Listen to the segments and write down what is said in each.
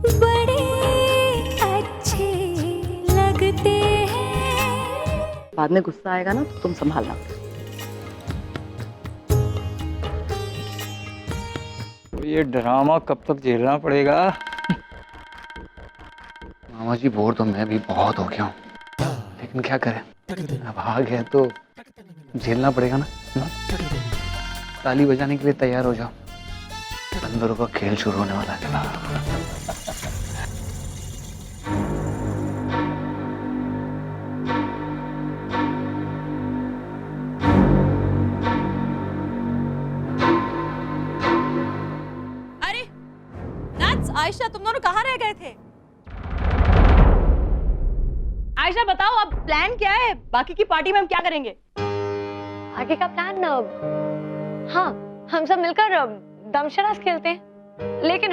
बड़े अच्छे लगते हैं। बाद में गुस्सा आएगा ना तो तुम संभालना। ये ड्रामा कब तक झेलना पड़ेगा? मामा जी बोर तो मैं भी बहुत हो गया हूँ, लेकिन क्या करें, अब आ गए तो झेलना पड़ेगा ना। ताली बजाने के लिए तैयार हो जाओ, बंदरों का खेल शुरू होने वाला है। आयशा, तुम दोनों कहाँ रह गए थे? आयशा बताओ, अब प्लान क्या है? बाकी की पार्टी में हम क्या करेंगे? आगे का प्लान हाँ, हम सब मिलकर दमशराज खेलते हैं, लेकिन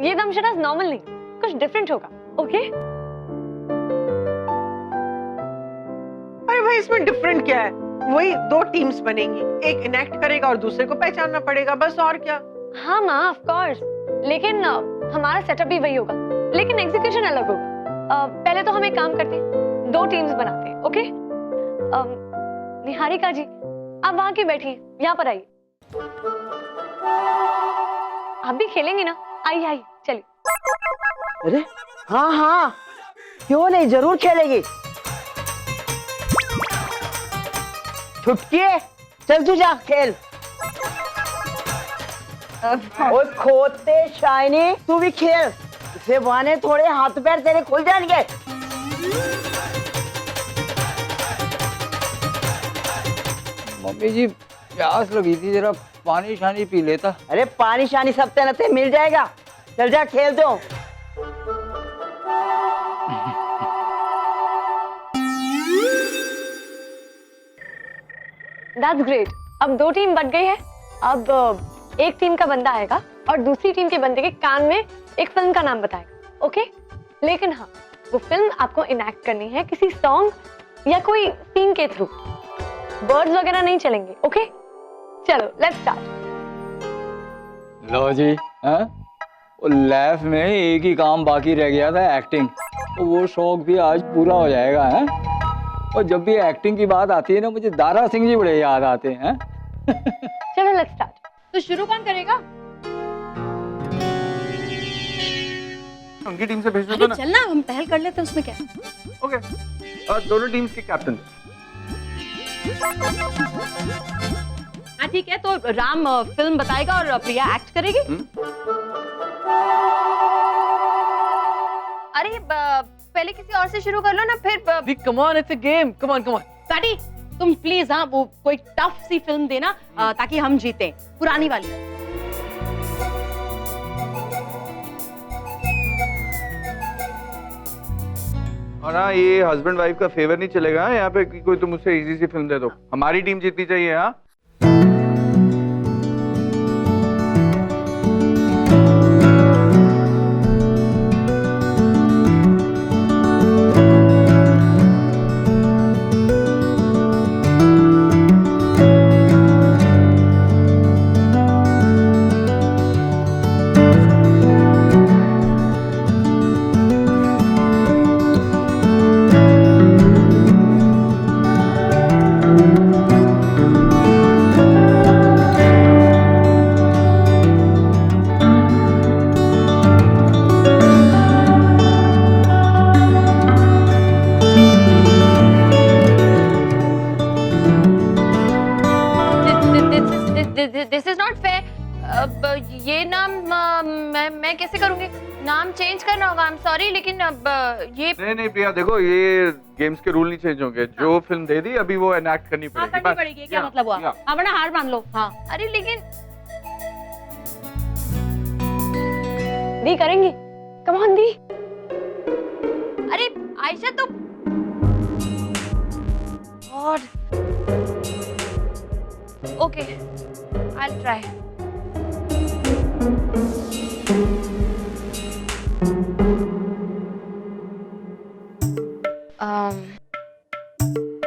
ये दमशराज नॉर्मल नहीं, कुछ डिफरेंट होगा। ओके? अरे भाई, इसमें डिफरेंट क्या है? वही दो टीम्स बनेंगी, एक इनेक्ट करेगा और दूसरे को पहचानना पड़ेगा, बस और क्या। हाँ माँ, ऑफ कोर्स, लेकिन हमारा सेटअप भी वही होगा, लेकिन एग्जीक्यूशन अलग होगा। पहले तो हम एक काम करते हैं, दो टीम्स बनाते हैं। ओके? निहारिका जी, आप वहां की बैठिए, यहाँ पर आइए। आप भी खेलेंगे ना? आइए आइए, चलिए। अरे हाँ हाँ, क्यों नहीं, जरूर खेलेगी। छुटकी, चल तू जा खेल। और खोते शाइनी, तू भी खेल, इसे बहाने थोड़े हाथ पैर तेरे खुल जाएंगे। मम्मी जी, प्यास लगी थी, जरा पानी शानी पी लेता। अरे पानी शानी सब तेरे मिल जाएगा, चल जा खेल दो। That's great. अब दो टीम बन गई है। अब एक टीम का बंदा आएगा और दूसरी टीम के बंदे के कान में एक फिल्म का नाम बताएगा। ओके? लेकिन हाँ, वो फिल्म आपको इनैक्ट करनी है किसी सॉन्ग या कोई सीन के थ्रू। वर्ड्स वगैरह नहीं चलेंगे। ओके? चलो, लेट्स स्टार्ट। लो जी, हाँ? वो लाइफ में एक ही काम बाकी रह गया था, एक्टिंग। तो वो शौक भी आज पूरा हो जाएगा, है? और जब भी एक्टिंग की बात आती है ना, मुझे दारा सिंह जी बड़े याद आते हैं। चलो, लेट्स स्टार्ट। तो शुरू कौन करेगा? उनकी टीम से भेज दो ना। चलना, हम पहल कर लेते हैं, उसमें क्या है? ओके, और दोनों टीम्स के कैप्टन। हाँ ठीक है, तो राम फिल्म बताएगा और प्रिया एक्ट करेगी। अरे पहले किसी और से शुरू कर लो ना, फिर come on, it's a game, come on come on. साटी, तुम प्लीज हाँ वो कोई टफ सी फिल्म देना ताकि हम जीते, पुरानी वाली। और हाँ, ये हस्बैंड वाइफ का फेवर नहीं चलेगा यहाँ पे कि कोई तुम मुझसे इजी सी फिल्म दे दो। हमारी टीम जीतनी चाहिए। हाँ, दिस इज नॉट फेयर। अब ये नाम मैं कैसे करूंगी? नाम चेंज करना होगा। आई एम सॉरी, लेकिन अब ये नहीं प्रिया, देखो ये गेम्स के रूल नहीं चेंज होंगे। जो फिल्म दे दी अभी वो एनैक्ट करनी हाँ, पड़ेगी। करनी पड़ेगी, क्या मतलब हुआ? हाँ, वरना हार मान लो। हाँ, अरे लेकिन दी करेंगी, कम ऑन दी। अरे आयशा तो God. Okay, I will try.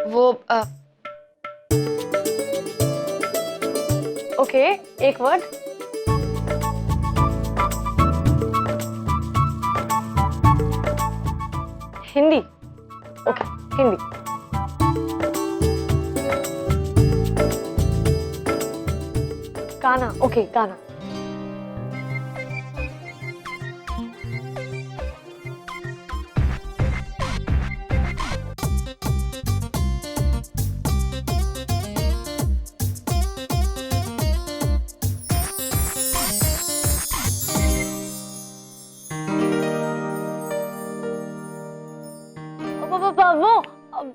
वो ओके, एक वर्ड। हिंदी। ओके, हिंदी। गाना, ओके, गाना। वो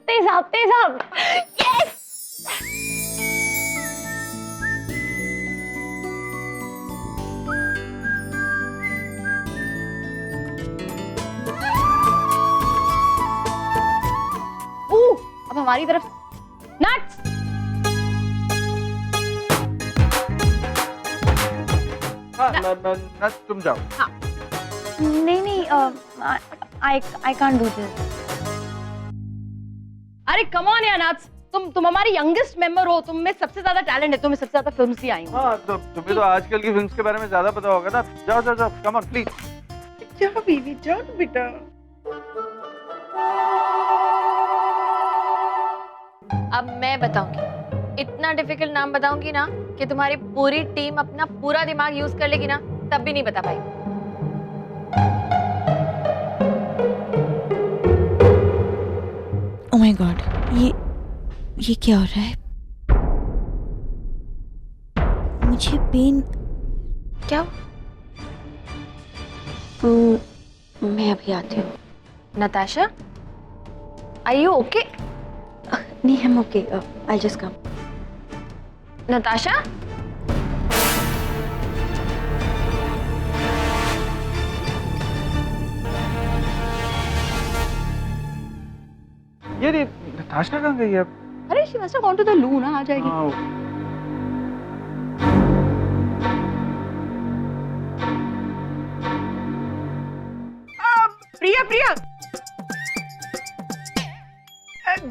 तेजाब, तेजाब। यस। अब हमारी तरफ नट्स। हाँ, नट्स तुम जाओ। नहीं नहीं, आई कांट डू दिस। अरे कम ऑन यार नट्स, तुम हमारी यंगेस्ट मेंबर हो, तुम में सबसे ज्यादा टैलेंट है, तुम्हें सबसे ज्यादा फिल्म्स ही आई हैं। हाँ, तो तुम्हें तो आजकल की फिल्म्स के बारे में ज्यादा पता होगा ना। जाओ जाओ जाओ, कम ऑन प्लीज। जाओ बीवी, जाओ ना बेटा। अब मैं बताऊंगी, इतना डिफिकल्ट नाम बताऊंगी ना कि तुम्हारी पूरी टीम अपना पूरा दिमाग यूज कर लेगी ना, तब भी नहीं बता पाई। ओह माय गॉड, ये क्या हो रहा है? मुझे पेन क्या? मैं अभी आती हूँ। Natasha, are you okay? नहीं, हम okay, I just come. Natasha, ये नताशा कहाँ गई अब? अरे she must have gone to the loo ना, आ जाएगी। हाँ, प्रिया, प्रिया,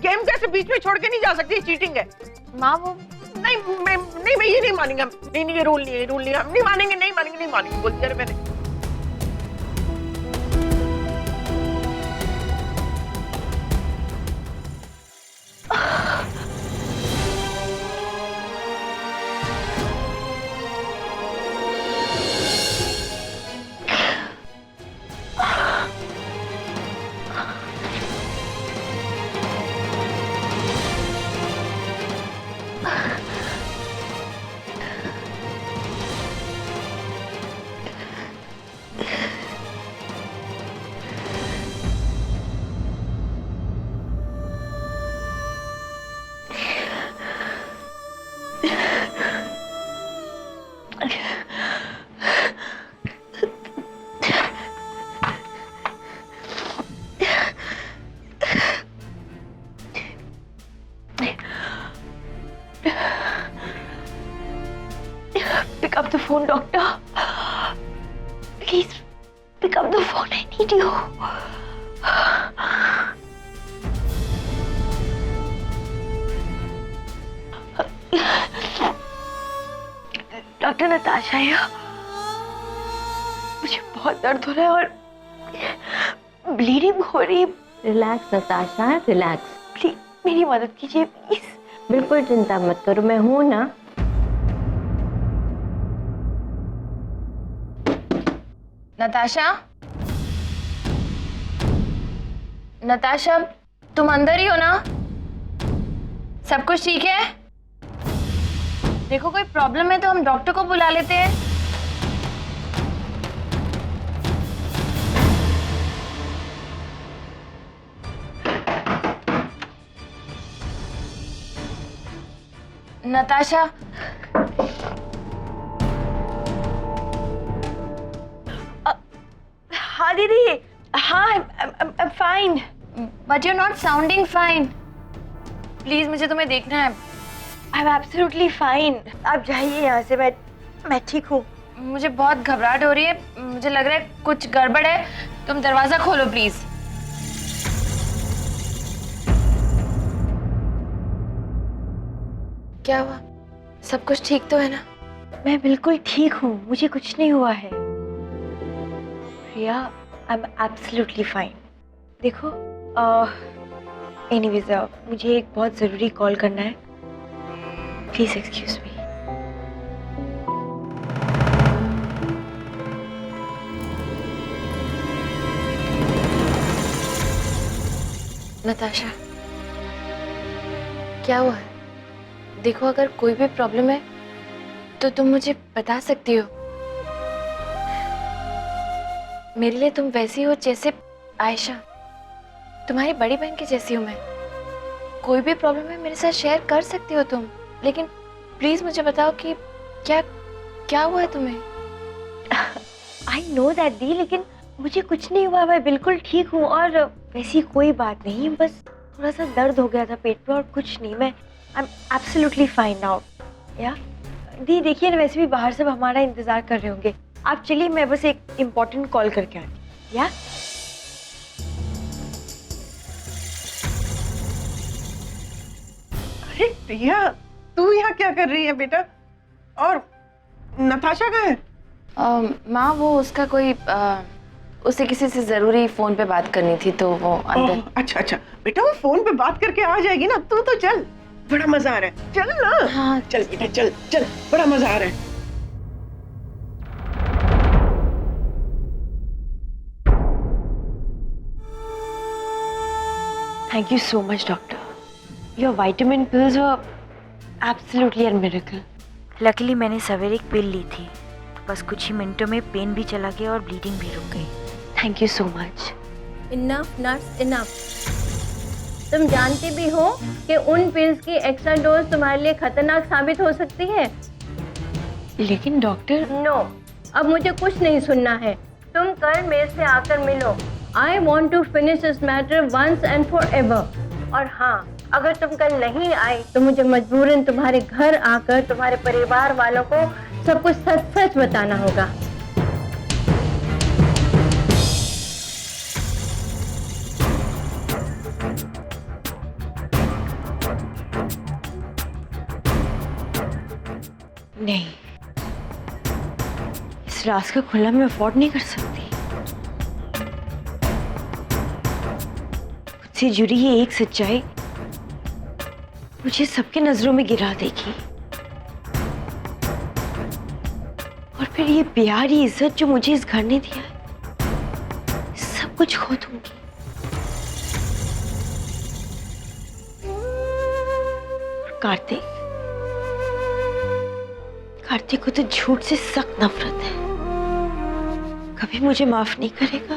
गेम कैसे बीच में छोड़ के नहीं जा सकती, चीटिंग है। माँ वो नहीं, मैं ये नहीं मानेंगे हम। नहीं, ये रूल नहीं है, रूल नहीं है, हम नहीं मानेंगे, नहीं मानेंगे, नहीं मानेंगे, बोल दिया मैंने। Pick up the phone, doctor. Please, pick up the phone. I need you. Doctor Natasha है। मुझे बहुत दर्द हो रहा है और ब्लीडिंग हो रही है। Relax Natasha, relax. प्लीज मेरी मदद कीजिए, प्लीज। बिल्कुल चिंता मत करो, मैं हूं ना। नताशा, नताशा, तुम अंदर ही हो ना? सब कुछ ठीक है? देखो कोई प्रॉब्लम है तो हम डॉक्टर को बुला लेते हैं। नताशा, हाँ दीदी, हाँ, I'm fine. But you not sounding fine. Please मुझे तुम्हें देखना है। I'm absolutely fine. आप जाइए यहाँ से, मैं ठीक हूँ। मुझे बहुत घबराहट हो रही है, मुझे लग रहा है कुछ गड़बड़ है। तुम दरवाजा खोलो प्लीज। क्या हुआ? सब कुछ ठीक तो है ना? मैं बिल्कुल ठीक हूँ, मुझे कुछ नहीं हुआ है। प्रिया, I'm absolutely fine. देखो, एनीवेज मुझे एक बहुत ज़रूरी कॉल करना है, प्लीज़ एक्सक्यूज मी। नताशा, क्या हुआ है? देखो, अगर कोई भी प्रॉब्लम है तो तुम मुझे बता सकती हो। मेरे लिए तुम वैसी हो जैसे आयशा, तुम्हारी बड़ी बहन की जैसी हूँ मैं। कोई भी प्रॉब्लम है मेरे साथ शेयर कर सकती हो तुम, लेकिन प्लीज मुझे बताओ कि क्या क्या हुआ है तुम्हें? आई नो दैट दी, लेकिन मुझे कुछ नहीं हुआ, मैं बिल्कुल ठीक हूँ और वैसी कोई बात नहीं, बस थोड़ा सा दर्द हो गया था पेट में और कुछ नहीं। मैं I am absolutely fine now. या दी देखिए ना, वैसे भी बाहर सब हमारा इंतजार कर रहे होंगे, आप चलिए, मैं बस एक इम्पोर्टेंट कॉल करके आती हूँ। या अरे प्रिया, तू यहाँ क्या कर रही है बेटा? और नताशा कहाँ है? माँ, वो उसका कोई उसे किसी से जरूरी फोन पे बात करनी थी तो वो अंदर। अच्छा अच्छा बेटा, वो फोन पे बात करके आ जाएगी ना। तू तो चल, बड़ा मजा आ रहा है, चल ना। हाँ चल बेटा, चल चल, बड़ा मजा आ रहा है। Thank you so much doctor, your vitamin pills were absolutely a miracle. Luckily मैंने सवेरे एक पिल ली थी, बस कुछ ही मिनटों में पेन भी चला गया और ब्लीडिंग भी रुक गई। Thank you so much. Enough nurse enough. तुम जानती भी हो कि उन पिल्स की एक्स्ट्रा डोज तुम्हारे लिए खतरनाक साबित हो सकती है। लेकिन डॉक्टर नो, अब मुझे कुछ नहीं सुनना है। तुम कल मेरे से आकर मिलो। I want to finish this matter once and for ever. और हाँ, अगर तुम कल नहीं आए तो मुझे मजबूरन तुम्हारे घर आकर तुम्हारे परिवार वालों को सब कुछ सच सच बताना होगा। नहीं, इस राज का खुला मैं अफोर्ड नहीं कर सकती। मुझसे जुड़ी ये एक सच्चाई मुझे सबके नजरों में गिरा देगी, और फिर ये प्यार, ये इज्जत जो मुझे इस घर ने दिया है, सब कुछ खो दूंगी। और कार्तिक को तो झूठ से सख्त नफरत है, कभी मुझे माफ नहीं करेगा।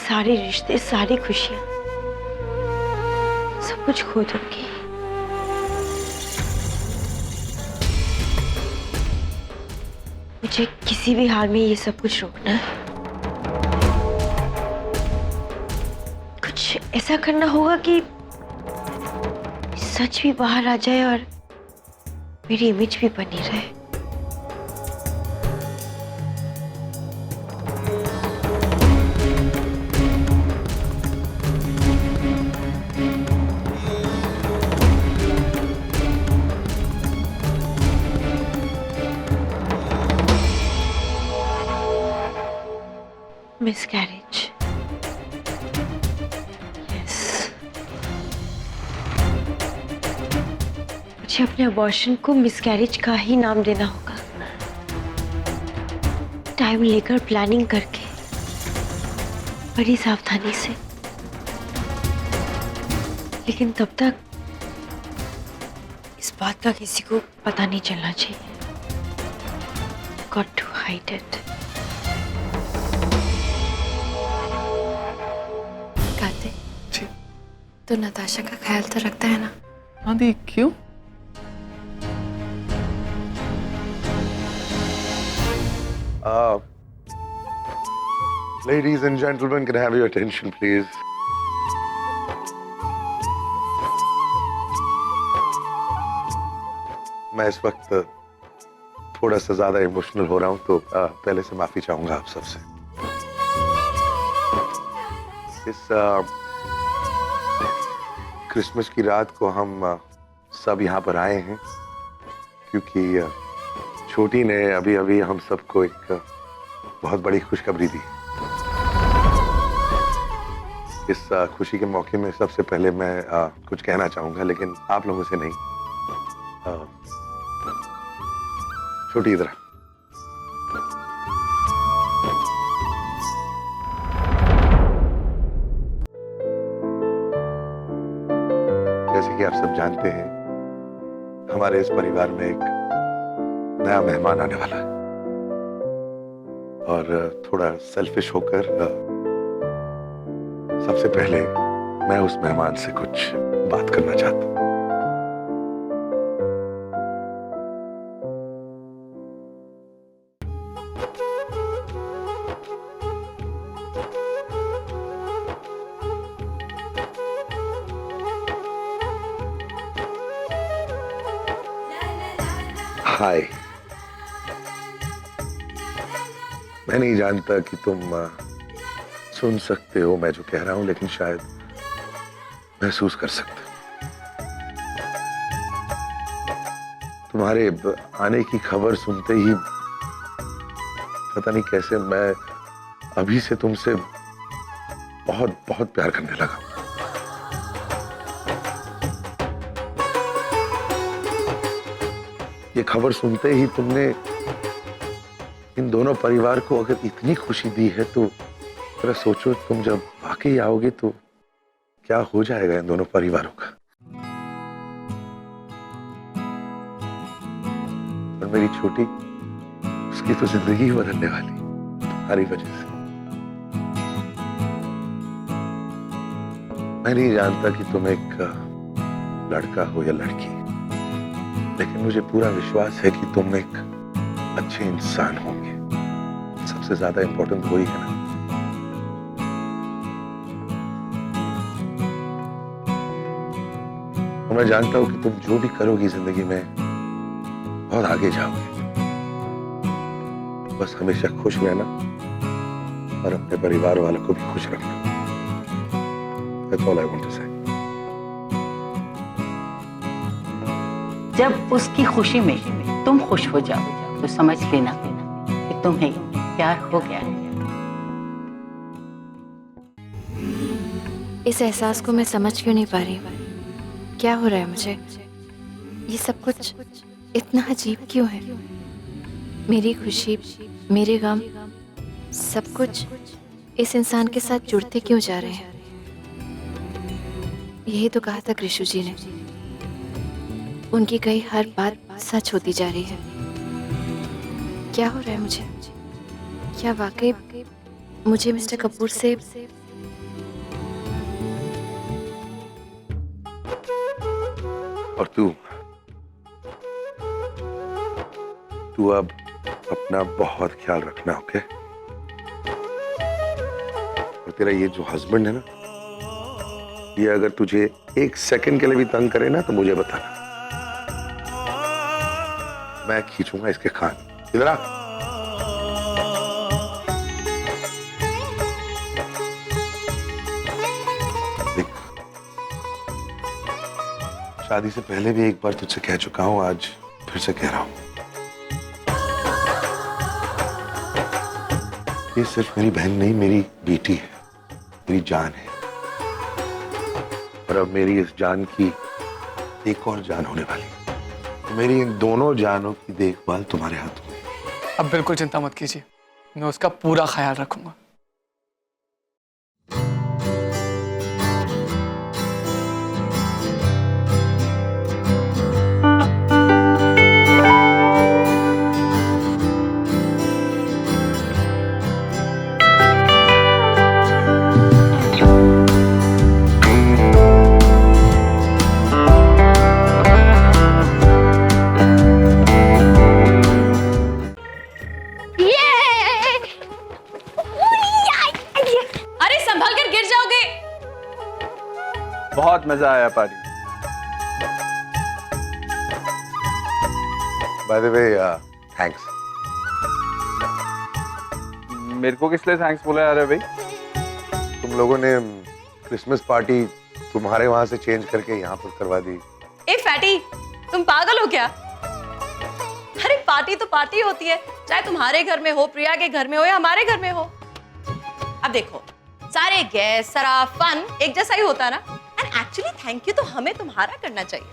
सारे रिश्ते, सारी खुशियां, सब कुछ खो दूंगी। मुझे किसी भी हाल में ये सब कुछ रोकना है। कुछ ऐसा करना होगा कि सच भी बाहर आ जाए और मेरी इमेज भी बनी रहे। मिसकैरेज, यस, मुझे अपने अबॉर्शन को मिसकैरेज का ही नाम देना होगा। टाइम लेकर, प्लानिंग करके, बड़ी सावधानी से। लेकिन तब तक इस बात का किसी को पता नहीं चलना चाहिए। Got to hide it. Kartik, तो नताशा का ख्याल तो रखता है ना? हाँ दी, क्यों? Ladies and gentlemen, can I have your attention, please? मैं इस वक्त थोड़ा सा ज्यादा इमोशनल हो रहा हूं, तो पहले से माफी चाहूंगा आप सबसे। इस क्रिसमस की रात को हम सब यहाँ पर आए हैं क्योंकि छोटी ने अभी अभी हम सबको एक बहुत बड़ी खुशखबरी दी। इस खुशी के मौके में सबसे पहले मैं कुछ कहना चाहूंगा, लेकिन आप लोगों से नहीं। छोटी इधर। जैसे कि आप सब जानते हैं, हमारे इस परिवार में एक नया मेहमान आने वाला है, और थोड़ा सेल्फिश होकर सबसे पहले मैं उस मेहमान से कुछ बात करना चाहता हूं। हाय, मैं नहीं जानता कि तुम सुन सकते हो मैं जो कह रहा हूं, लेकिन शायद महसूस कर सकते हो। तुम्हारे आने की खबर सुनते ही पता नहीं कैसे मैं अभी से तुमसे बहुत बहुत प्यार करने लगा। ये खबर सुनते ही तुमने इन दोनों परिवार को अगर इतनी खुशी दी है, तो जरा सोचो, तुम जब वाकई आओगे तो क्या हो जाएगा इन दोनों परिवारों का। और मेरी छोटी, उसकी तो जिंदगी ही बदलने वाली तुम्हारी वजह से। मैं नहीं जानता कि तुम एक लड़का हो या लड़की, लेकिन मुझे पूरा विश्वास है कि तुम एक अच्छे इंसान होंगे। सबसे ज्यादा इंपॉर्टेंट वही है ना। और मैं जानता हूं कि तुम जो भी करोगी जिंदगी में बहुत आगे जाओगे। बस हमेशा खुश रहना और अपने परिवार वालों को भी खुश रखना। That's all I want to say. जब उसकी खुशी में तुम खुश हो जाओ तो समझ लेना कि तुम्हें प्यार हो गया है। इस एहसास को मैं समझ क्यों नहीं पा रही? क्या हो रहा है मुझे? ये सब कुछ इतना अजीब क्यों है? मेरी खुशी, मेरे गम, सब कुछ इस इंसान के साथ जुड़ते क्यों जा रहे हैं? यही तो कहा था कृषु जी ने, उनकी कही हर बात सच होती जा रही है। क्या हो रहा है मुझे? क्या वाकई मुझे मिस्टर कपूर से और तू अब अपना बहुत ख्याल रखना, ओके? और तेरा ये जो हस्बैंड है ना, ये अगर तुझे एक सेकंड के लिए भी तंग करे ना, तो मुझे बताना, मैं खींचूंगा इसके कान। इधर आ। देख, शादी से पहले भी एक बार तुझसे कह चुका हूं, आज फिर से कह रहा हूं, ये सिर्फ मेरी बहन नहीं, मेरी बेटी है, मेरी जान है। और अब मेरी इस जान की एक और जान होने वाली है। मेरी इन दोनों जानों की देखभाल तुम्हारे हाथों में। अब बिल्कुल चिंता मत कीजिए, मैं उसका पूरा ख्याल रखूंगा। बहुत मजा आया पारी। By the way, thanks. मेरे को किस लिए थैंक्स बोला यार भाई? तुम लोगों ने क्रिसमस पार्टी तुम्हारे वहां से चेंज करके यहाँ पर करवा दी। ए फैटी, तुम पागल हो क्या? अरे पार्टी तो पार्टी होती है, चाहे तुम्हारे घर में हो, प्रिया के घर में हो या हमारे घर में हो। अब देखो, सारे गेस्ट, सारा फन एक जैसा ही होता है ना। एंड एक्चुअली थैंक यू तो हमें तुम्हारा करना चाहिए।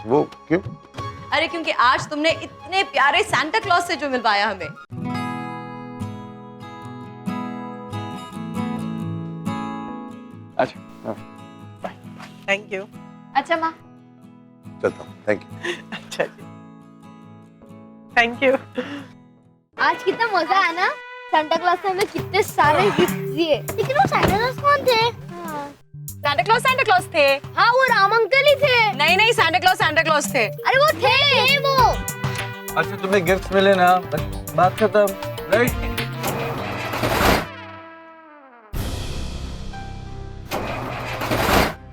वो क्यों? अरे क्योंकि आज तुमने इतने प्यारे सांता क्लॉज से जो मिलवाया हमें। अच्छा, थैंक यू। अच्छा माँ, चलता हूँ, थैंक यू। अच्छा जी, थैंक यू। आज कितना मजा आया ना। सांता क्लॉज ने हमें कितने सारे गिफ्ट दिए। लेकिन वो सांता क्लॉज कौन थे? सांता क्लॉज थे। हाँ, वो राम अंकल ही थे। नहीं, सांता क्लॉज थे। अरे वो थे वो। अच्छा तुम्हें गिफ्ट्स मिले ना, बस बात खत्म, राइट?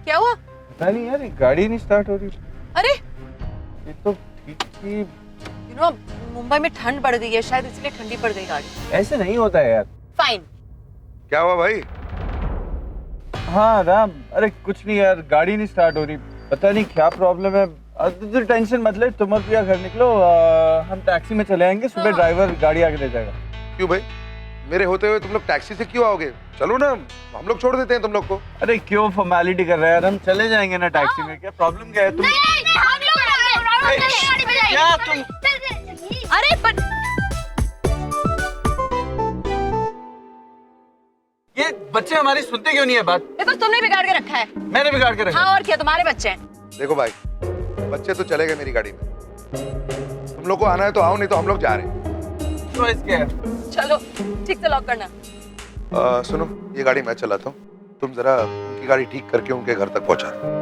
क्या हुआ? पता नहीं यार, ये गाड़ी नहीं स्टार्ट हो रही। अरे ये तो ठीक थी। यू नो मुंबई में ठंड बढ़ गई है, शायद इसलिए ठंडी पड़ गई गाड़ी। ऐसे नहीं होता है यार। फाइन। क्या हुआ भाई? हाँ राम, अरे कुछ नहीं यार, गाड़ी नहीं स्टार्ट हो रही, पता नहीं क्या प्रॉब्लम है। तो टेंशन मत ले, तुम और प्रिया घर निकलो, हम टैक्सी में चले आएंगे, सुबह ड्राइवर गाड़ी आके ले जाएगा। क्यों भाई, मेरे होते हुए तुम लोग टैक्सी से क्यों आओगे? चलो ना, हम लोग छोड़ देते हैं तुम लोग को। अरे क्यों फॉर्मेलिटी कर रहे हैं यार, हम चले जाएंगे ना टैक्सी में, क्या प्रॉब्लम क्या है? तुम क्या तुम अरे पर ये बच्चे हमारी सुनते क्यों नहीं है बात? देखो तुमने बिगाड़ के रखा है। मैंने बिगाड़ के रखा। हाँ और क्या, तुम्हारे बच्चे हैं। देखो भाई, बच्चे तो चले गए मेरी गाड़ी में, तुम लोग को आना है तो आओ, नहीं तो हम लोग जा रहे हैं। चॉइस क्या है? चलो ठीक से लॉक करना। सुनो, ये गाड़ी मैं चलाता हूँ, तुम जरा उनकी गाड़ी ठीक करके उनके घर तक पहुंचा दो।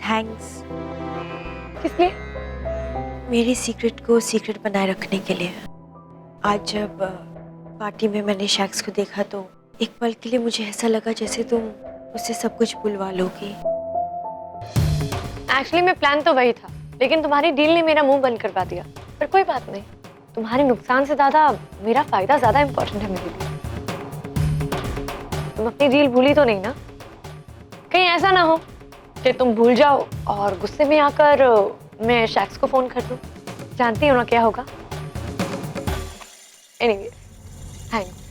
थैंक्स किस लिए? मेरी सीक्रेट को सीक्रेट बनाए रखने के लिए। आज जब पार्टी में मैंने शख्स को देखा तो एक पल के लिए मुझे ऐसा लगा जैसे तुम उससे सब कुछ भुलवा लोगी। एक्चुअली में प्लान तो वही था, लेकिन तुम्हारी डील ने मेरा मुंह बंद करवा दिया। पर कोई बात नहीं, तुम्हारे नुकसान से ज्यादा मेरा फायदा ज्यादा इम्पोर्टेंट है मेरे लिए। तुम अपनी डील भूली तो नहीं ना? कहीं ऐसा ना हो कि तुम भूल जाओ और गुस्से में आकर मैं शख्स को फोन कर दूं। जानती हो ना क्या होगा? Anyway, thanks.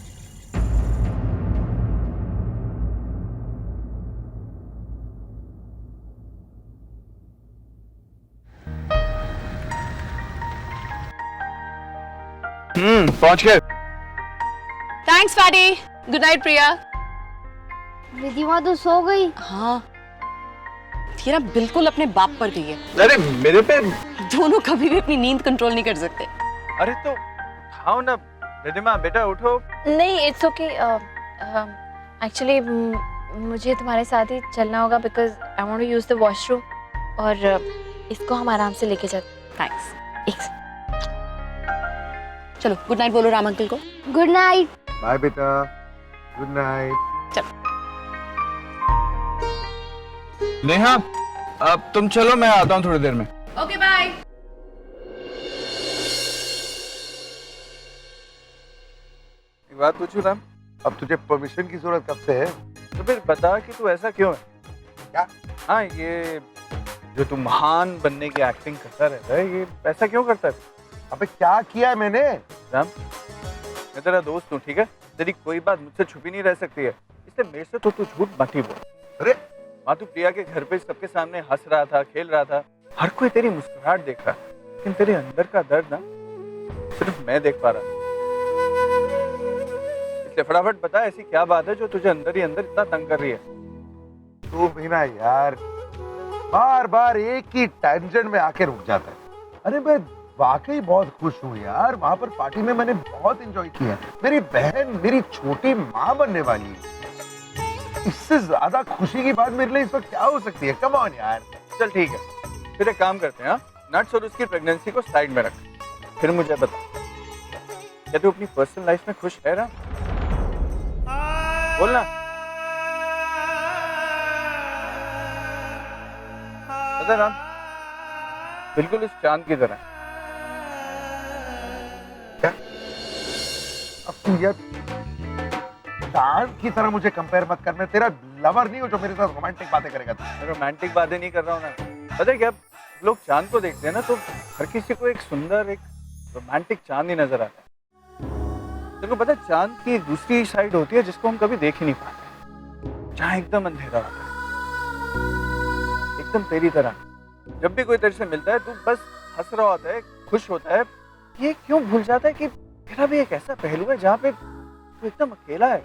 पहुंच गए। थैंक्स फैडी। गुड नाइट प्रिया। रिधिमा तो सो गई। हाँ, ये ना बिल्कुल अपने बाप पर गई है। अरे मेरे पे। दोनों कभी भी अपनी नींद कंट्रोल नहीं कर सकते। अरे तो खाओ ना रिधिमा, बेटा उठो। नहीं, इट्स ओके। एक्चुअली मुझे तुम्हारे साथ ही चलना होगा because I want to use the washroom, और इसको हम आराम से लेके जाते। थैंक्स। चलो गुड नाइट बोलो राम अंकल को। Good night. बाय बेटा, गुड नाइट। चलो नेहा, अब तुम चलो, मैं आता हूँ थोड़ी देर में। Okay bye. एक बात पूछूं राम? अब तुझे परमिशन की जरूरत कब से है? तो फिर बता कि तू ऐसा क्यों है? क्या? हाँ, ये जो तू महान बनने की एक्टिंग करता रहता है, ये ऐसा क्यों करता है? अबे क्या किया है मैंने? राम, मैं तेरा दोस्त हूँ, ठीक है? तेरी कोई बात मुझसे छुपी नहीं रह सकती है, इसलिए मेरे से तो तू झूठ मत ही बोल। अरे वहाँ तू प्रिया के घर पे सबके सामने हंस रहा था, खेल रहा था, हर कोई तेरी मुस्कुराहट देख रहा, लेकिन तेरे अंदर का दर्द ना सिर्फ मैं देख पा रहा। इसलिए फटाफट बता, ऐसी क्या बात है जो तुझे अंदर ही अंदर इतना तंग कर रही है? तू भी ना यार बार बार एक ही टेंशन में आके रुक जाता है। अरे मैं वाकई बहुत खुश हूँ यार, वहां पर पार्टी में मैंने बहुत एंजॉय किया। मेरी बहन मेरी छोटी माँ बनने वाली है, इससे ज्यादा खुशी की बात मेरे लिए इस वक्त क्या हो सकती है? कम ऑन यार। चल ठीक है, फिर एक काम करते हैं। हाँ, नट्स और उसकी प्रेगनेंसी को साइड में रख, फिर मुझे बता, क्या तू अपनी पर्सनल लाइफ में खुश है ना? बोलना। पता है राम, बिल्कुल उस चांद की तरह। क्या? अब तू यार चांद की तरह मुझे कंपेयर मत कर। मैं तेरा लवर नहीं हूँ जो मेरे साथ रोमांटिक बातें करेगा तू। मैं रोमांटिक बातें नहीं कर रहा हूँ ना। पता है क्या, लोग चांद को देखते हैं ना तो हर किसी को एक सुंदर, एक रोमांटिक चांद ही नजर आता है। तेरे को पता है चांद की दूसरी साइड होती है जिसको हम कभी देख ही नहीं पाते, जहाँ एकदम अंधेरा होता है, एकदम तेरी तरह। जब भी कोई तेरे से मिलता है तू बस हंस रहा होता है, खुश होता है। ये क्यों भूल जाता है कि तेरा भी एक ऐसा पहलू है जहाँ पे तू एकदम अकेला है,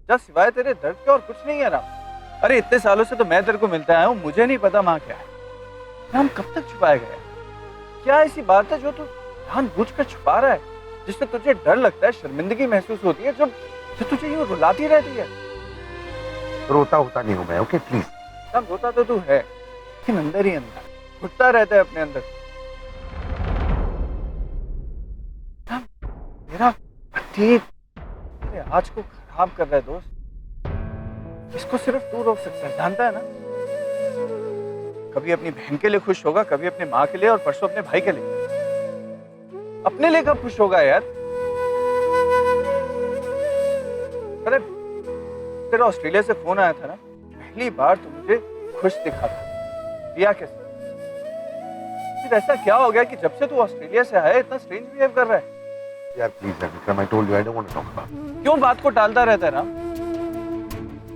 जहाँ सिवाय तेरे दर्द के और कुछ नहीं है ना। अरे इतने सालों से तो मैं तेरे को मिलता आया हूँ, मुझे नहीं पता माँ क्या है, हम कब तक छुपाए गए। क्या ऐसी बात है जो तू जानबूझ कर छुपा रहा है, जिससे तुझे डर लगता है, शर्मिंदगी महसूस होती है, जब तुझे यूं रुलाती रहती है। रोता होता नहीं हूँ मैं, ओके प्लीज। तब रोता तो तू है, लेकिन अंदर ही अंदर घुटता रहता है अपने अंदर। मेरा पति तेरे आज को खराब कर रहा है दोस्त, इसको सिर्फ तू रोक सकता है, जानता है ना। कभी अपनी बहन के लिए खुश होगा, कभी अपनी माँ के लिए, और परसों अपने भाई के लिए। अपने लिए कब खुश होगा यार? अरे तेरा ऑस्ट्रेलिया से फोन आया था ना, पहली बार तो मुझे खुश दिखा था। प्रिया के साथ फिर ऐसा क्या हो गया कि जब से तू ऑस्ट्रेलिया से आया इतना स्ट्रेंज बिहेव कर रहा है? यार please Vikram, I told you I don't want to talk about. क्यों बात को टालता रहता है ना?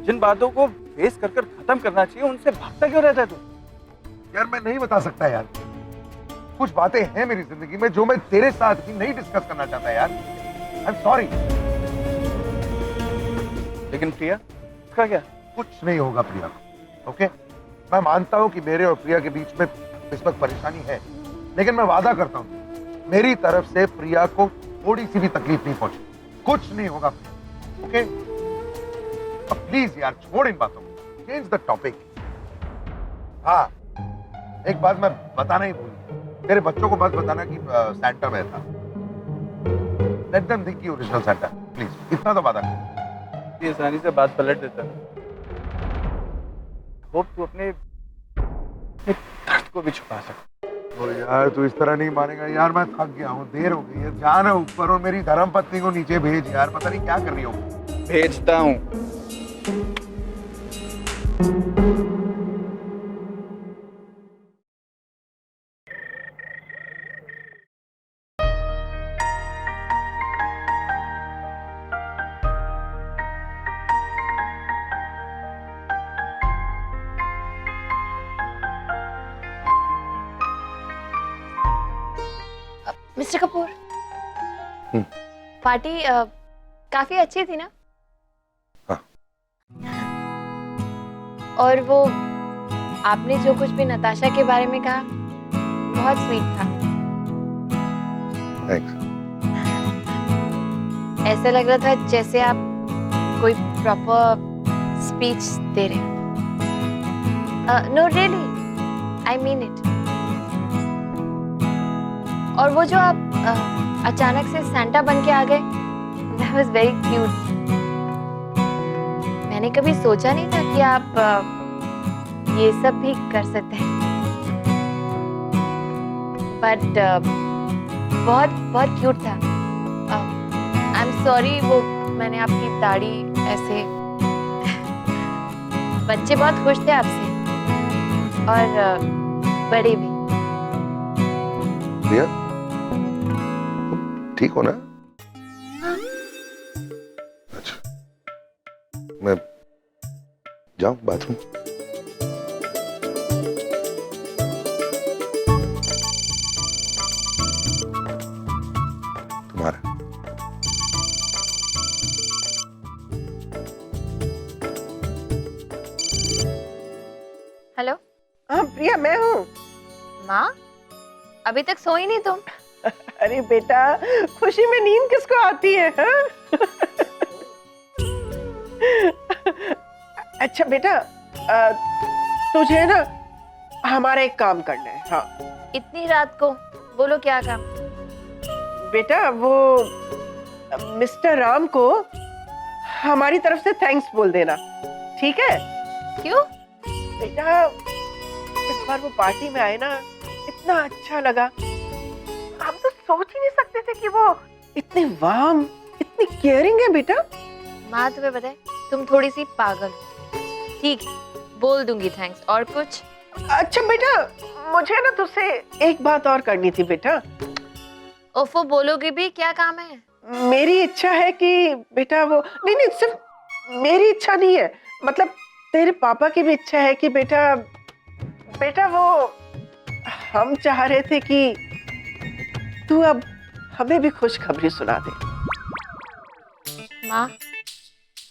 जिन बातों को फेस कर कर खत्म करना चाहिए उनसे भागता क्यों रहता है तू? यार मैं नहीं बता सकता यार, कुछ बातें हैं मेरी जिंदगी में जो मैं तेरे साथ ही नहीं डिस्कस करना चाहता यार। I am sorry. लेकिन प्रिया, इसका क्या? कुछ नहीं होगा प्रिया, ओके? मैं मानता हूं कि मेरे और प्रिया के बीच में इस वक्त परेशानी है, लेकिन मैं वादा करता हूं मेरी तरफ से प्रिया को थोड़ी सी भी तकलीफ नहीं पहुंची। कुछ नहीं होगा, ओके? अब प्लीज यार छोड़ इन बातों को, चेंज द टॉपिक। हाँ, एक बात मैं बताना ही भूल गया, तेरे बच्चों को मत बताना कि सैंटा में था। लेट देम थिंक कि ओरिजिनल सैंटा, प्लीज इतना तो वादा कर। ये आसानी से बात पलट देता है। होप तू अपने दर्द को भी छुपा सकता। ओ यार तू इस तरह नहीं मानेगा यार, मैं थक गया हूँ, देर हो गई है, जाना ऊपर और मेरी धर्मपत्नी को नीचे भेज यार, पता नहीं क्या कर रही हो। भेजता हूँ। मिस्टर कपूर, पार्टी काफी अच्छी थी ना? हाँ। और वो आपने जो कुछ भी नताशा के बारे में कहा बहुत स्वीट था। थैंक्स। ऐसा लग रहा था जैसे आप कोई प्रॉपर स्पीच दे रहे हैं। No really, I mean it. और वो जो आप अचानक से सैंटा बन के आ गए, that was very cute. मैंने कभी सोचा नहीं था कि आप ये सब भी कर सकते हैं, बट बहुत बहुत क्यूट था। आई एम सॉरी, वो मैंने आपकी दाढ़ी ऐसे बच्चे बहुत खुश थे आपसे, और बड़े भी। प्रिया, ठीक हो ना? अच्छा, मैं जाऊं बाथरूम? तुम्हारा। हेलो। हाँ प्रिया, मैं हूँ। माँ, अभी तक सोई नहीं तुम? अरे बेटा, खुशी में नींद किसको आती है? हाँ? अच्छा बेटा, तुझे ना हमारा एक काम करना है। हाँ इतनी रात को? बोलो क्या काम? बेटा, वो मिस्टर राम को हमारी तरफ से थैंक्स बोल देना, ठीक है? क्यों? बेटा बार वो पार्टी में आए ना, इतना अच्छा लगा। हम तो सोच ही नहीं सकते थे कि वो इतने वार्म, इतनी केयरिंग है बेटा। माँ तुम्हें पता है तुम थोड़ी सी पागल हो। ठीक है, बोल दूंगी थैंक्स। और कुछ? अच्छा बेटा, मुझे ना तुझसे एक बात और करनी थी बेटा। ओफो, बोलोगे भी? क्या काम है? मेरी इच्छा है कि बेटा वो, नहीं नहीं, सिर्फ मेरी इच्छा नहीं है, मतलब तेरे पापा की भी इच्छा है कि बेटा वो, हम चाह रहे थे कि तू अब हमें भी खुशखबरी सुना दे। माँ,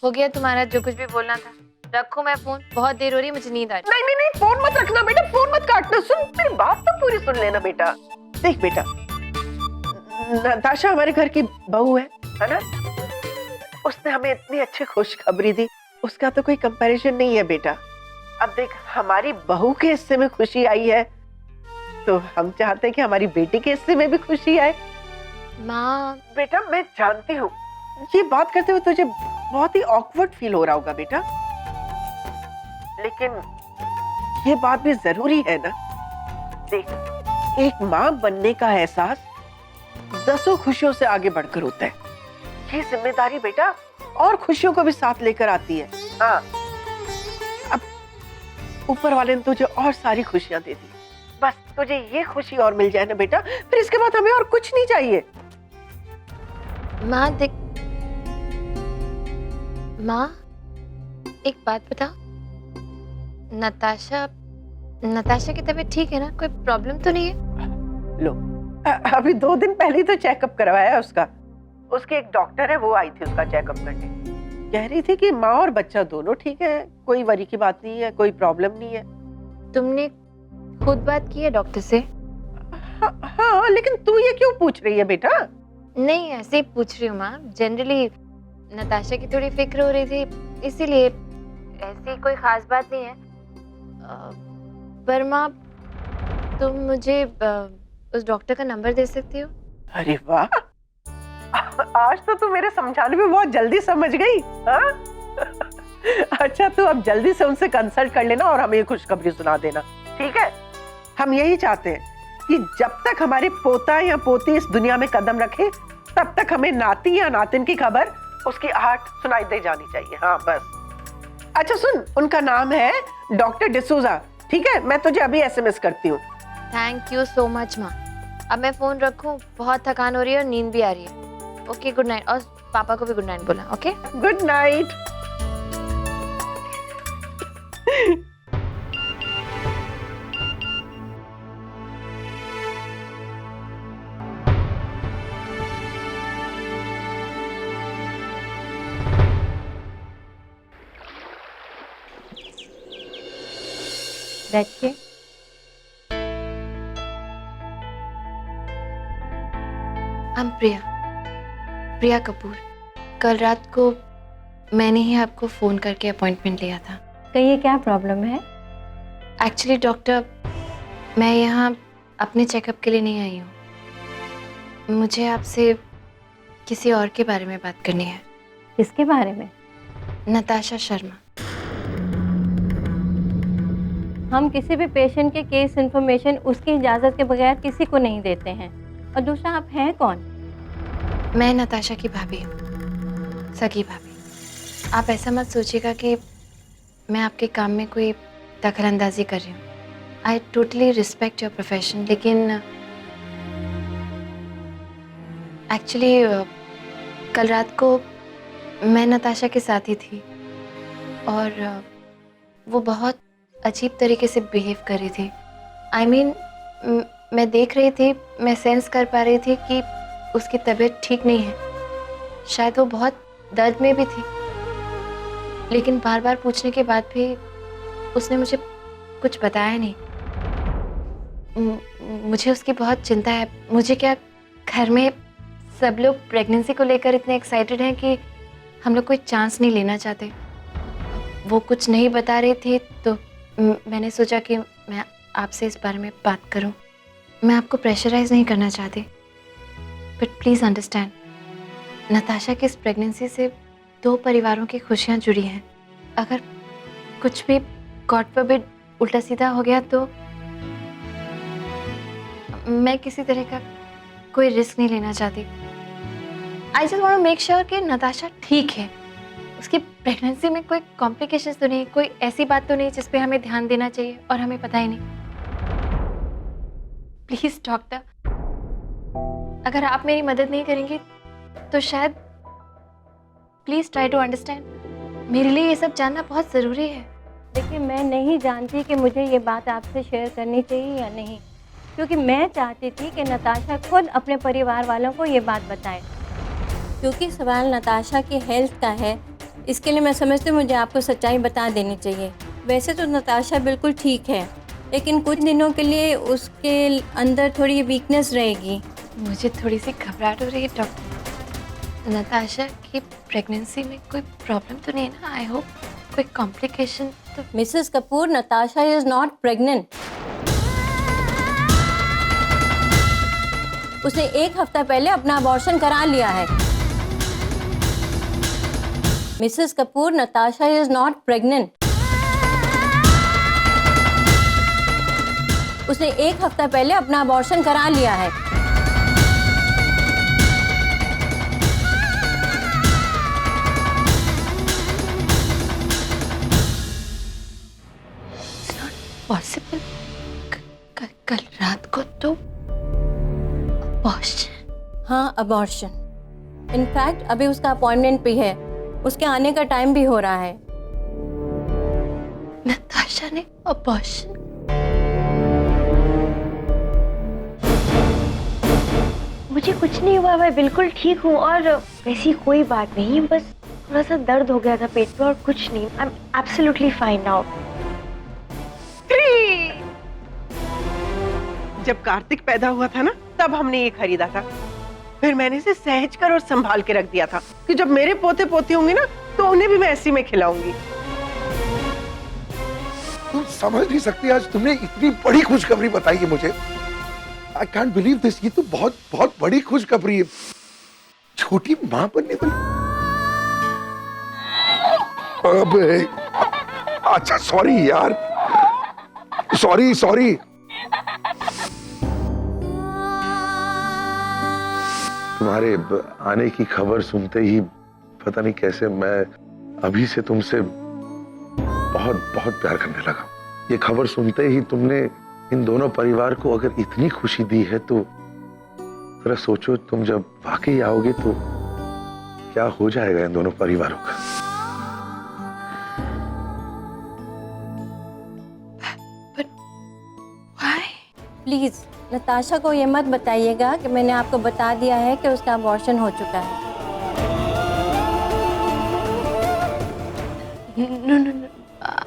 हो गया तुम्हारा जो कुछ भी बोलना था। रखूं मैं फोन? बहुत देर हो रही है, मुझे नींद आ रही। नहीं नहीं नहीं, फोन मत रखना बेटा, फोन मत काटना। सुन, मेरी बात तो पूरी सुन लेना बेटा। देख बेटा, नताशा हमारे घर की बहू है ना? उसने हमें इतनी अच्छी खुशखबरी दी, उसका तो कोई कंपैरिजन नहीं है बेटा। अब देख, हमारी बहू के हिस्से में खुशी आई है, तो हम चाहते हैं कि हमारी बेटी के हिस्से में भी खुशी आए। माँ बेटा, मैं जानती हूँ ये बात करते हुए तुझे बहुत ही ऑकवर्ड फील हो रहा होगा बेटा, लेकिन ये बात भी जरूरी है ना। देख, एक माँ बनने का एहसास 10 खुशियों से आगे बढ़कर होता है। ये जिम्मेदारी बेटा और खुशियों को भी साथ लेकर आती है। हाँ, अब ऊपर वाले ने तुझे और सारी खुशियां दे दी, बस तुझे ये खुशी और मिल जाए ना बेटा, फिर इसके बाद हमें और कुछ नहीं चाहिए। माँ देख, माँ एक बात बताओ, नताशा की तबीयत ठीक है ना? कोई प्रॉब्लम तो नहीं है? लो, अभी 2 दिन पहले तो चेकअप करवाया है उसका। उसके एक डॉक्टर है, वो आई थी उसका चेकअप करने, कह रही थी कि माँ और बच्चा दोनों ठीक है, कोई वरी की बात नहीं है, कोई प्रॉब्लम नहीं है। तुमने खुद बात की है डॉक्टर से? हाँ, लेकिन तू ये क्यों पूछ रही है बेटा? नहीं, ऐसे ही पूछ रही हूँ माँ। जनरली नताशा की थोड़ी फिक्र हो रही थी, इसीलिए। ऐसी कोई खास बात नहीं है। पर माँ, तुम मुझे उस डॉक्टर का नंबर दे सकती हो? अरे वाह, आज तो तू मेरे समझाने में बहुत जल्दी समझ गई। हाँ? अच्छा, तू अब जल्दी से उनसे कंसल्ट कर लेना और हमें खुशखबरी सुना देना, ठीक है? हम यही चाहते हैं कि जब तक हमारे पोता या पोती इस दुनिया में कदम रखे, तब तक हमें नाती या नातिन की खबर, उसकी आहट सुनाई दे जानी चाहिए। हाँ बस। अच्छा सुन, उनका नाम है डॉक्टर डिसूजा, ठीक है? मैं तुझे अभी SMS करती हूँ। थैंक यू सो मच माँ। अब मैं फोन रखूं? बहुत थकान हो रही है और नींद भी आ रही है। Okay, good night. और पापा को भी गुड नाइट बोला। Okay, good night. बैठिए। I'm प्रिया कपूर। कल रात को मैंने ही आपको फ़ोन करके अपॉइंटमेंट लिया था। कहिए, क्या प्रॉब्लम है? एक्चुअली डॉक्टर, मैं यहाँ अपने चेकअप के लिए नहीं आई हूँ। मुझे आपसे किसी और के बारे में बात करनी है। किसके बारे में? नताशा शर्मा। हम किसी भी पेशेंट के केस इन्फॉर्मेशन उसकी इजाज़त के बगैर किसी को नहीं देते हैं। और दूसरा, आप हैं कौन? मैं नताशा की भाभी हूँ, सगी भाभी। आप ऐसा मत सोचिएगा कि मैं आपके काम में कोई दखलंदाजी कर रही हूँ। I totally respect your profession, लेकिन एक्चुअली कल रात को मैं नताशा के साथ ही थी और वो बहुत अजीब तरीके से बिहेव कर रही थी। I mean, मैं देख रही थी, मैं सेंस कर पा रही थी कि उसकी तबीयत ठीक नहीं है। शायद वो बहुत दर्द में भी थी, लेकिन बार बार पूछने के बाद भी उसने मुझे कुछ बताया नहीं। मुझे उसकी बहुत चिंता है। मुझे क्या, घर में सब लोग प्रेगनेंसी को लेकर इतने एक्साइटेड हैं कि हम लोग कोई चांस नहीं लेना चाहते। वो कुछ नहीं बता रही थी तो मैंने सोचा कि मैं आपसे इस बारे में बात करूं। मैं आपको प्रेशराइज नहीं करना चाहती, बट प्लीज़ अंडरस्टैंड, नताशा की इस प्रेगनेंसी से 2 परिवारों की खुशियां जुड़ी हैं। अगर कुछ भी गॉड फॉरबिड उल्टा सीधा हो गया तो मैं किसी तरह का कोई रिस्क नहीं लेना चाहती। I just want to make sure कि नताशा ठीक है, उसकी प्रेगनेंसी में कोई कॉम्प्लिकेशंस तो नहीं, कोई ऐसी बात तो नहीं जिस पे हमें ध्यान देना चाहिए और हमें पता ही नहीं। प्लीज डॉक्टर, अगर आप मेरी मदद नहीं करेंगे तो शायद प्लीज ट्राई टू अंडरस्टैंड। मेरे लिए ये सब जानना बहुत ज़रूरी है। देखिए, मैं नहीं जानती कि मुझे ये बात आपसे शेयर करनी चाहिए या नहीं, क्योंकि मैं चाहती थी कि नताशा खुद अपने परिवार वालों को ये बात बताए। क्योंकि सवाल नताशा की हेल्थ का है, इसके लिए मैं समझती हूँ मुझे आपको सच्चाई बता देनी चाहिए। वैसे तो नताशा बिल्कुल ठीक है, लेकिन कुछ दिनों के लिए उसके अंदर थोड़ी वीकनेस रहेगी। मुझे थोड़ी सी घबराहट हो रही है डॉक्टर। नताशा की प्रेगनेंसी में कोई प्रॉब्लम तो नहीं है ना? आई होप कोई कॉम्प्लिकेशन तो। Mrs Kapoor, Natasha is not pregnant. उसने 1 हफ्ता पहले अपना अबॉर्शन करा लिया है। Mrs Kapoor, Natasha is not pregnant. उसने 1 हफ्ता पहले अपना अबॉर्शन करा लिया है। पॉसिबल। कल रात को तो अबॉर्शन। हाँ, अबॉर्शन। इनफैक्ट अभी उसका अपॉइंटमेंट भी है, उसके आने का टाइम भी हो रहा है। नताशा ने अबॉर्शन? मुझे कुछ नहीं हुआ, मैं बिल्कुल ठीक हूँ और वैसी कोई बात नहीं, बस थोड़ा सा दर्द हो गया था पेट में और कुछ नहीं। I am absolutely fine now. जब कार्तिक पैदा हुआ था ना, तब हमने ये खरीदा था। फिर मैंने इसे सहज कर और संभाल के रख दिया था कि जब मेरे पोते पोती होंगे ना, तो उन्हें भी मैं ऐसी में खिलाऊंगी। तुम समझ नहीं सकती, आज तुमने इतनी बड़ी खुशखबरी बताई है मुझे। I can't believe this. ये तो बहुत बहुत बड़ी खुशखबरी है। छोटी माँ बनने वाली। अबे, अच्छा सॉरी यार, सॉरी। तुम्हारे आने की खबर सुनते ही पता नहीं कैसे मैं अभी से तुमसे बहुत बहुत प्यार करने लगा। ये खबर सुनते ही तुमने इन दोनों परिवार को अगर इतनी खुशी दी है तो जरा सोचो, तुम जब वाकई आओगे तो क्या हो जाएगा इन दोनों परिवारों का। प्लीज नताशा को ये मत बताइएगा कि मैंने आपको बता दिया है कि उसका अबॉर्शन हो चुका है। नो,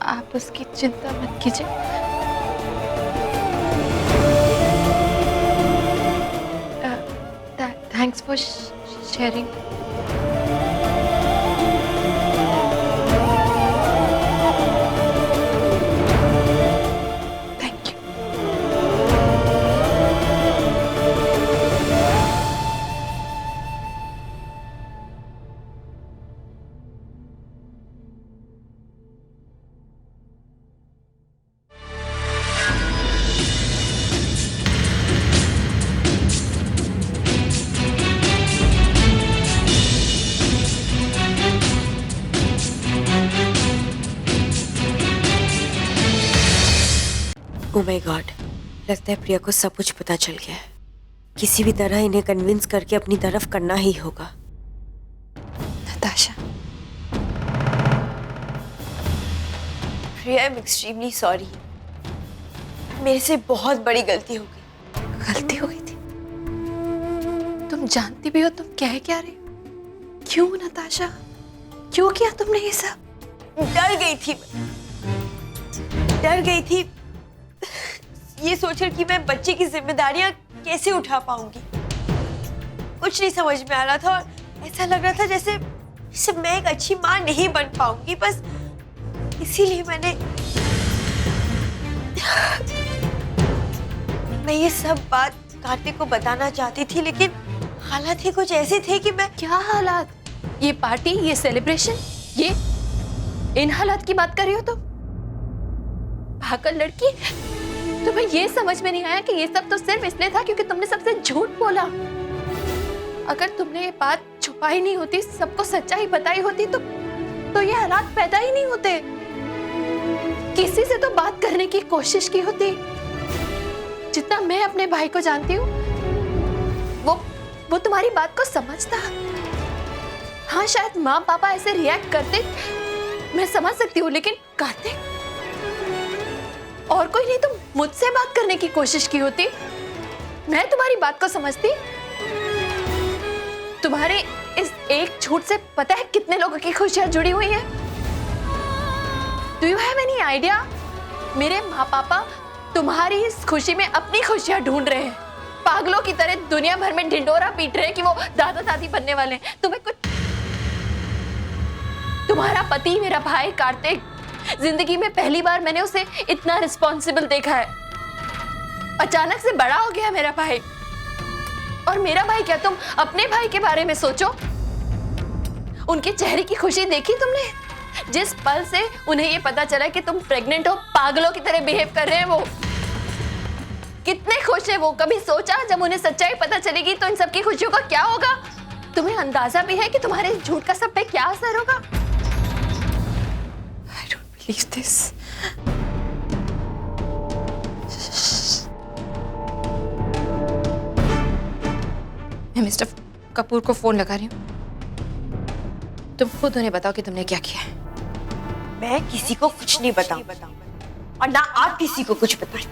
आप उसकी चिंता मत कीजिए। Thanks for sharing. Oh my God, लगता है प्रिया को सब कुछ पता चल गया है। किसी भी तरह इन्हें कन्विंस करके अपनी तरफ करना ही होगा। नताशा, प्रिया, आई एम एक्सट्रीमली सॉरी। मेरे से बहुत बड़ी गलती हो गई। गलती हो गई थी? तुम जानती भी हो तुम कह क्या रही हो? क्यों नताशा, क्यों किया तुमने ये सब? डर गई थी ये सोचकर कि मैं बच्चे की जिम्मेदारियां कैसे उठा पाऊंगी। कुछ नहीं समझ में आ रहा था और ऐसा लग रहा था जैसे मैं एक अच्छी माँ नहीं बन पाऊंगी। बस इसीलिए मैं ये सब बात कार्तिक को बताना चाहती थी, लेकिन हालात ही कुछ ऐसे थे कि मैं। क्या हालात? ये पार्टी, ये सेलिब्रेशन, ये इन हालात की बात कर रही हो तुम? पागल लड़की, तुम्हें ये समझ में नहीं आया कि ये सब तो सिर्फ इसलिए था क्योंकि तुमने सबसे झूठ बोला। अगर तुमने ये बात छुपाई नहीं होती, सबको सच्चाई बताई होती तो ये हालात पैदा ही नहीं होते। किसी से तो बात करने की कोशिश की होती। जितना मैं अपने भाई को जानती हूँ, वो तुम्हारी बात को समझता। हाँ, शायद माँ पापा ऐसे रिएक्ट करते, मैं समझ सकती हूँ, लेकिन कार्तिक और कोई नहीं, तुम मुझसे बात करने की कोशिश की होती, मैं तुम्हारी बात को समझती। तुम्हारे इस एक झूठ से पता है कितने लोगों की खुशियां जुड़ी हुई हैं? Do you have any idea? मेरे माँ पापा तुम्हारी इस खुशी में अपनी खुशियां ढूंढ रहे हैं। पागलों की तरह दुनिया भर में ढिंडोरा पीट रहे हैं कि वो दादा दादी बनने वाले हैं। तुम्हें कुछ, तुम्हारा पति मेरा भाई कार्तिक, जिंदगी में पहली बार मैंने उसे इतना रिस्पॉन्सिबल देखा है। अचानक से बड़ा हो गया मेरा भाई। और मेरा भाई क्या, तुम अपने भाई के बारे में सोचो। उनके चेहरे की खुशी देखी तुमने? जिस पल से उन्हें ये पता चला कि तुम प्रेग्नेंट हो, पागलों की तरह बिहेव कर रहे हैं वो। कितने खुश है वो। कभी सोचा जब उन्हें सच्चाई पता चलेगी तो इन सबकी खुशियों का क्या होगा? तुम्हें अंदाजा भी है कि तुम्हारे इस झूठ का सब पे क्या असर होगा? I don't believe this. मैं मिस्टर कपूर को फोन लगा रही हूँ। तुम खुद उन्हें बताओ कि तुमने क्या किया है। मैं किसी को कुछ नहीं बताऊं और ना आप किसी को कुछ बताएं।